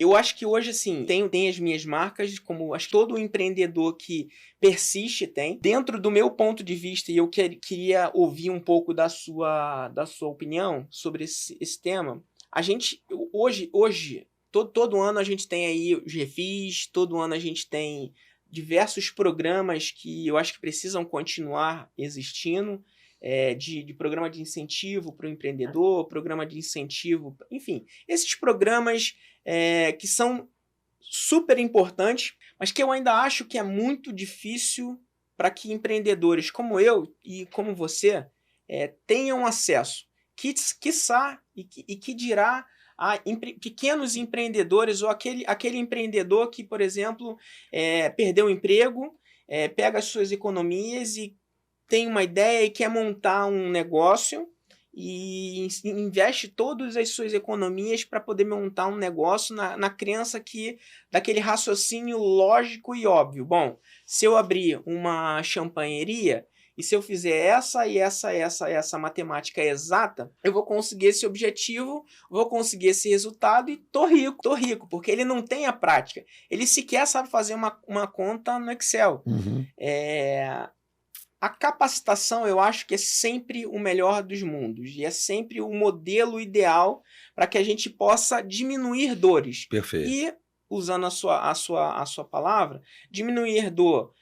Eu acho que hoje, assim, tem as minhas marcas, como acho que todo empreendedor que persiste tem. Dentro do meu ponto de vista, e eu queria ouvir um pouco da sua opinião sobre esse tema. A gente, hoje todo ano a gente tem aí os refis, todo ano a gente tem diversos programas que eu acho que precisam continuar existindo, de programa de incentivo para o empreendedor, programa de incentivo, enfim, esses programas que são super importantes, mas que eu ainda acho que é muito difícil para que empreendedores como eu e como você tenham acesso. Quiçá e que dirá a pequenos empreendedores ou aquele empreendedor que, por exemplo, perdeu o emprego, pega as suas economias e tem uma ideia e quer montar um negócio e investe todas as suas economias para poder montar um negócio na crença daquele raciocínio lógico e óbvio. Bom, se eu abrir uma champanheria e se eu fizer essa matemática exata, eu vou conseguir esse objetivo, vou conseguir esse resultado e tô rico, porque ele não tem a prática. Ele sequer sabe fazer uma conta no Excel. Uhum. A capacitação, eu acho que é sempre o melhor dos mundos e é sempre o modelo ideal para que a gente possa diminuir dores. Perfeito. E, usando a sua palavra, diminuir dor,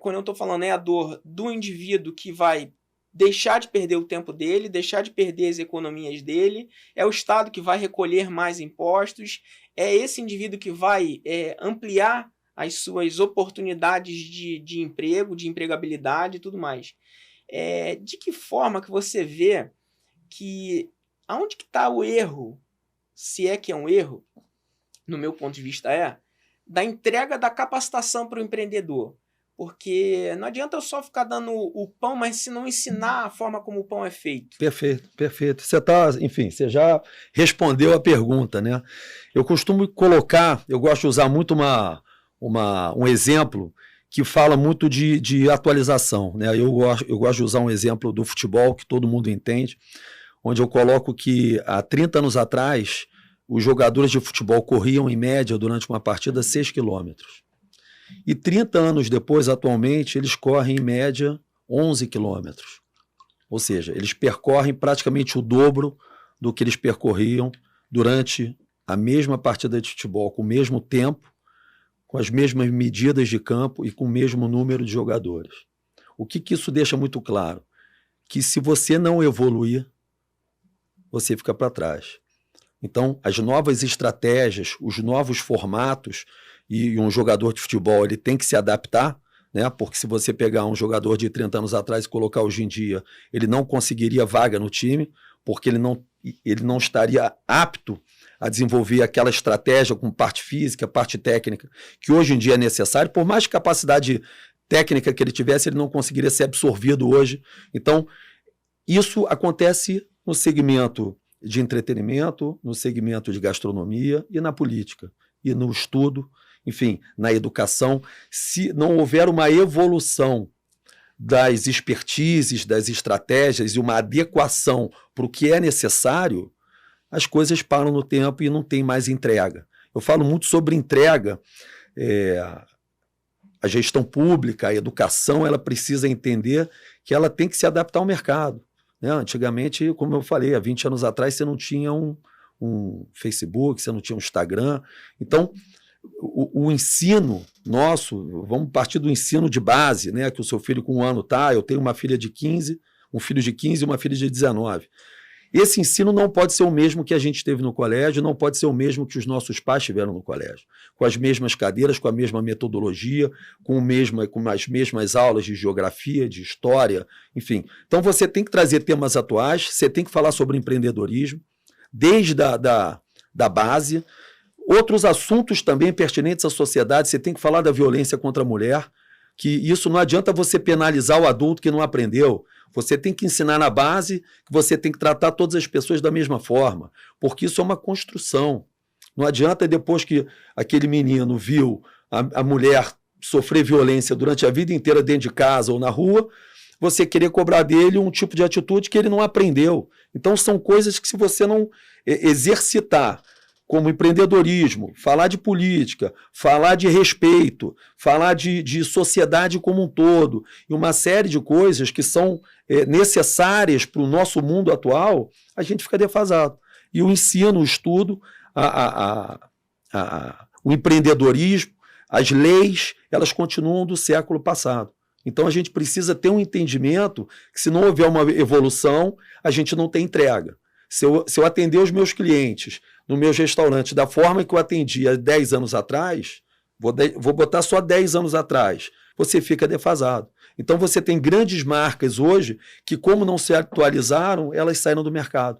quando eu estou falando, é a dor do indivíduo que vai deixar de perder o tempo dele, deixar de perder as economias dele, é o Estado que vai recolher mais impostos, é esse indivíduo que vai ampliar as suas oportunidades de emprego, de empregabilidade e tudo mais. De que forma que você vê aonde que está o erro, se é que é um erro, no meu ponto de vista da entrega da capacitação para o empreendedor? Porque não adianta eu só ficar dando o pão, mas se não ensinar a forma como o pão é feito. Perfeito, perfeito. Você já respondeu a pergunta, né? Eu costumo colocar, eu gosto de usar muito um exemplo que fala muito de atualização, né? Eu gosto de usar um exemplo do futebol que todo mundo entende, onde eu coloco que há 30 anos atrás os jogadores de futebol corriam em média durante uma partida 6 quilômetros. E 30 anos depois, atualmente, eles correm em média 11 quilômetros. Ou seja, eles percorrem praticamente o dobro do que eles percorriam durante a mesma partida de futebol, com o mesmo tempo, com as mesmas medidas de campo e com o mesmo número de jogadores. O que isso deixa muito claro? Que se você não evoluir, você fica para trás. Então, as novas estratégias, os novos formatos, e um jogador de futebol ele tem que se adaptar, né? Porque se você pegar um jogador de 30 anos atrás e colocar hoje em dia, ele não conseguiria vaga no time, porque ele não estaria apto a desenvolver aquela estratégia com parte física, parte técnica, que hoje em dia é necessário. Por mais capacidade técnica que ele tivesse, ele não conseguiria ser absorvido hoje. Então, isso acontece no segmento de entretenimento, no segmento de gastronomia e na política, e no estudo, enfim, na educação. Se não houver uma evolução das expertises, das estratégias e uma adequação para o que é necessário, as coisas param no tempo e não tem mais entrega. Eu falo muito sobre entrega. A gestão pública, a educação, ela precisa entender que ela tem que se adaptar ao mercado, né? Antigamente, como eu falei, há 20 anos atrás, você não tinha um Facebook, você não tinha um Instagram. Então, o ensino nosso, vamos partir do ensino de base, né? Que o seu filho com 1 ano está, eu tenho uma filha de 15, um filho de 15 e uma filha de 19. Esse ensino não pode ser o mesmo que a gente teve no colégio, não pode ser o mesmo que os nossos pais tiveram no colégio. Com as mesmas cadeiras, com a mesma metodologia, com as mesmas aulas de geografia, de história, enfim. Então você tem que trazer temas atuais, você tem que falar sobre empreendedorismo, desde da base. Outros assuntos também pertinentes à sociedade, você tem que falar da violência contra a mulher, que isso não adianta você penalizar o adulto que não aprendeu. Você tem que ensinar na base que você tem que tratar todas as pessoas da mesma forma, porque isso é uma construção. Não adianta depois que aquele menino viu a mulher sofrer violência durante a vida inteira dentro de casa ou na rua, você querer cobrar dele um tipo de atitude que ele não aprendeu. Então são coisas que se você não exercitar como empreendedorismo, falar de política, falar de respeito, falar de sociedade como um todo, e uma série de coisas que são necessárias para o nosso mundo atual, a gente fica defasado. E o ensino, o estudo, o empreendedorismo, as leis, elas continuam do século passado. Então a gente precisa ter um entendimento que, se não houver uma evolução, a gente não tem entrega. Se eu atender os meus clientes nos meus restaurantes da forma que eu atendia 10 anos atrás, vou botar só 10 anos atrás, você fica defasado. Então você tem grandes marcas hoje que, como não se atualizaram, elas saíram do mercado.